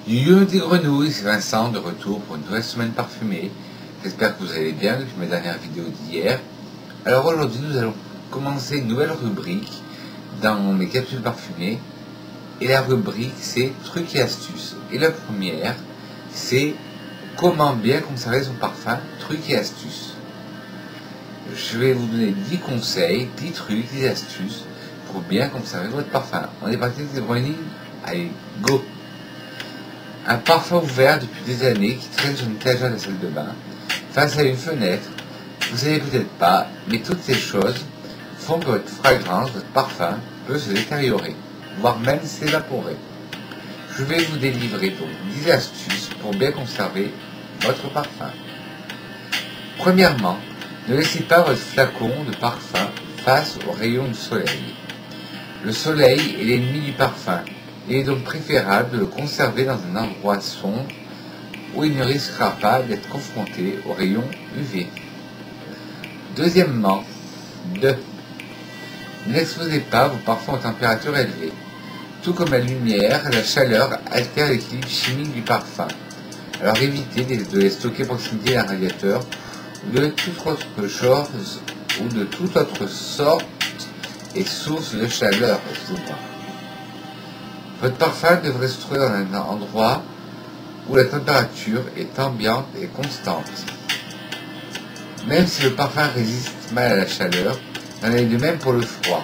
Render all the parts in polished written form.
Yo des grenouilles, c'est Vincent de retour pour une nouvelle semaine parfumée. J'espère que vous allez bien depuis ma dernière vidéo d'hier. Alors aujourd'hui nous allons commencer une nouvelle rubrique dans mes capsules parfumées. Et la rubrique c'est trucs et astuces. Et la première c'est comment bien conserver son parfum, trucs et astuces. Je vais vous donner 10 conseils, 10 trucs, 10 astuces pour bien conserver votre parfum. On est parti des grenouilles, allez go! Un parfum ouvert depuis des années qui traîne sur une étagère de la salle de bain, face à une fenêtre, vous savez peut-être pas, mais toutes ces choses font que votre fragrance, votre parfum, peut se détériorer, voire même s'évaporer. Je vais vous délivrer donc 10 astuces pour bien conserver votre parfum. Premièrement, ne laissez pas votre flacon de parfum face aux rayons du soleil. Le soleil est l'ennemi du parfum. Il est donc préférable de le conserver dans un endroit sombre où il ne risquera pas d'être confronté aux rayons UV. Deuxièmement, n'exposez pas vos parfums aux températures élevées. Tout comme la lumière, la chaleur altère l'équilibre chimique du parfum. Alors évitez de les stocker à proximité d'un radiateur ou de toute autre chose ou de toute autre sorte et source de chaleur. Votre parfum devrait se trouver dans un endroit où la température est ambiante et constante. Même si le parfum résiste mal à la chaleur, il en est de même pour le froid.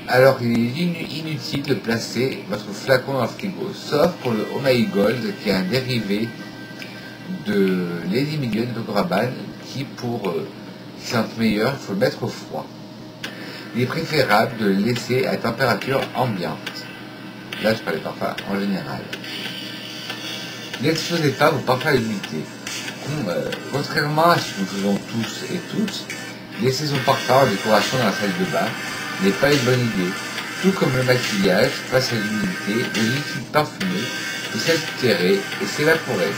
Alors il est inutile de placer votre flacon dans le frigo, sauf pour le Oh My Gold, qui est un dérivé de Lady Million de Coco Rabanne, qui sente meilleur, il faut le mettre au froid. Il est préférable de le laisser à température ambiante. Là, je parle des parfums en général. N'exposez pas vos parfums à l'humidité. Contrairement à ce que nous faisons tous et toutes, laisser son parfum en décoration dans la salle de bain n'est pas une bonne idée. Tout comme le maquillage, face à l'humidité, le liquide parfumé peut s'altérer et s'évaporer.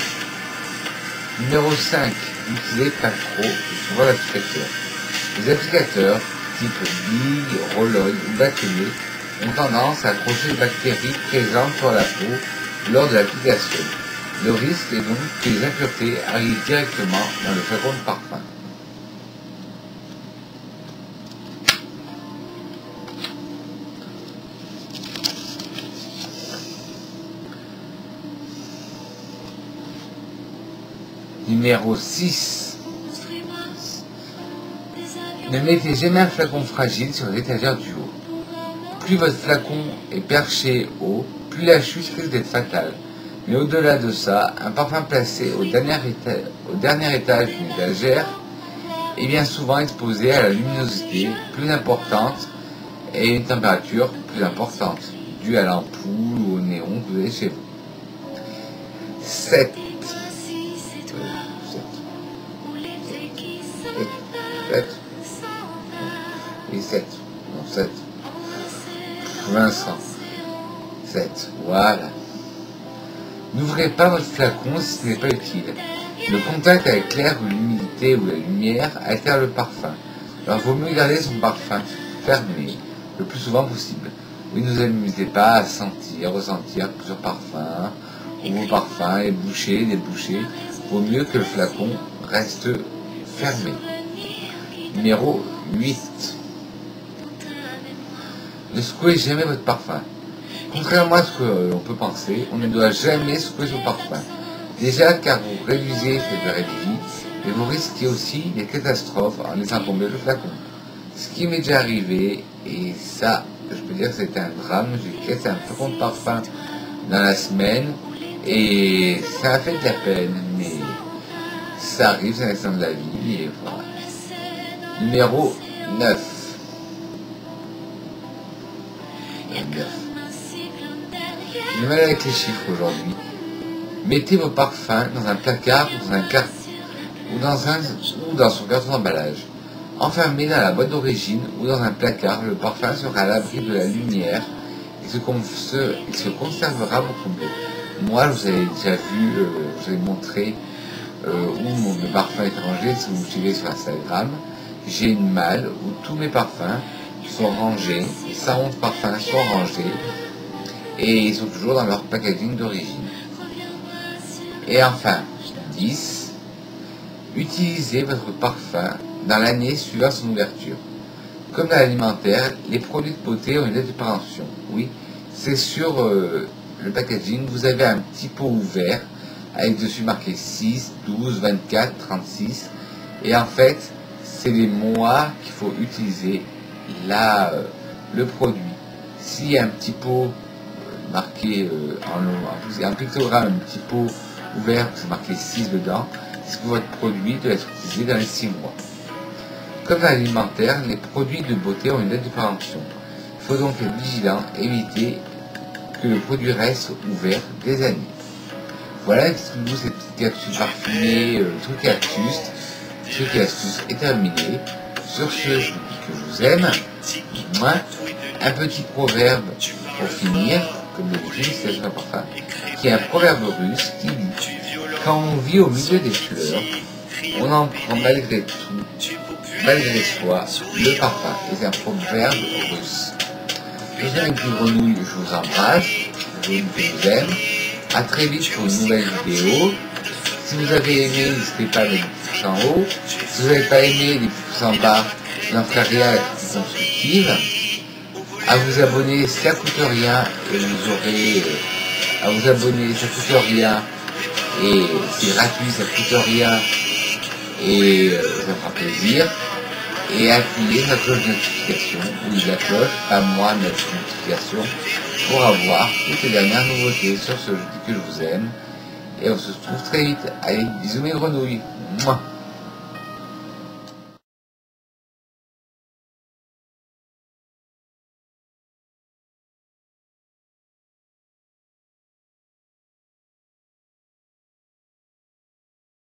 Numéro 5. N'utilisez pas trop souvent l'applicateur. Les applicateurs, type bille, roll-on ou bâtonnet, ont tendance à accrocher les bactéries présentes sur la peau lors de l'application. Le risque est donc que les impuretés arrivent directement dans le flacon de parfum. Numéro 6. Ne mettez jamais un flacon fragile sur l'étagère du haut. Plus votre flacon est perché haut, plus la chute risque d'être fatale. Mais au-delà de ça, un parfum placé au dernier étage d'une étagère est bien souvent exposé à la luminosité plus importante et une température plus importante, due à l'ampoule ou au néon que vous avez chez vous. 7. Et 7. Non, 7. Vincent. 7. Voilà. N'ouvrez pas votre flacon si ce n'est pas utile. Le contact avec l'air ou l'humidité ou la lumière altère le parfum. Alors vaut mieux garder son parfum fermé le plus souvent possible. Oui, ne vous amusez pas à ressentir plusieurs parfums, ou vos parfums ébouchés, débouchés. Vaut mieux que le flacon reste fermé. Numéro 8. Ne secouez jamais votre parfum. Contrairement à ce que l'on peut penser, on ne doit jamais secouer son parfum. Déjà car vous réduisez cette durée de vie et vous risquez aussi des catastrophes en laissant tomber le flacon. Ce qui m'est déjà arrivé, et ça, je peux dire que c'était un drame, j'ai cassé un flacon de parfum dans la semaine et ça a fait de la peine, mais ça arrive, c'est un accident de la vie et voilà. Numéro 9. J'ai mal avec les chiffres aujourd'hui. Mettez vos parfums dans un placard ou dans son carton d'emballage. Enfermé dans la boîte d'origine ou dans un placard, le parfum sera à l'abri de la lumière et se conservera beaucoup mieux. Moi, je vous avez déjà vu, je vous ai montré où mes parfums étrangers, si vous me suivez sur Instagram, j'ai une malle où tous mes parfums sont rangés, les 111 parfums sont rangés et ils sont toujours dans leur packaging d'origine. Et enfin, 10. Utilisez votre parfum dans l'année suivant son ouverture. Comme dans l'alimentaire, les produits de beauté ont une date de péremption. Oui, c'est sur le packaging, vous avez un petit pot ouvert avec dessus marqué 6, 12, 24, 36. Et en fait, c'est les mois qu'il faut utiliser le produit. S'il y a un petit pot marqué en pictogramme, un petit pot ouvert, c'est marqué 6 dedans, c'est que votre produit doit être utilisé dans les 6 mois. Comme dans l'alimentaire, les produits de beauté ont une date de péremption. Il faut donc être vigilant, éviter que le produit reste ouvert des années. Voilà, expliquez-vous cette petite capsule parfumée, truc et astuce. Truc et astuce est terminé. Sur ce, je vous dis que je vous aime. Moi, un petit proverbe pour finir, comme d'habitude, c'est un parfum, qui est un proverbe russe qui dit: quand on vit au milieu des fleurs, on en prend malgré tout, malgré soi, le parfum. Et c'est un proverbe russe. Je suis avec une grenouille, je vous embrasse, je vous aime. A très vite pour une nouvelle vidéo. Si vous avez aimé, n'hésitez pas à mettre des pouces en haut. Si vous n'avez pas aimé, des pouces en bas, n'en ferez rien, à la critique constructive. À vous abonner, ça coûte rien, et vous aurez à vous abonner, ça coûte rien, et c'est gratuit, ça coûte rien, et ça fera plaisir. Et activez la cloche de notification, oui la cloche, pas moi, mais la notification, pour avoir toutes les dernières nouveautés. Sur ce, je dis que je vous aime, et on se retrouve très vite. Allez, bisous mes grenouilles. Mouah.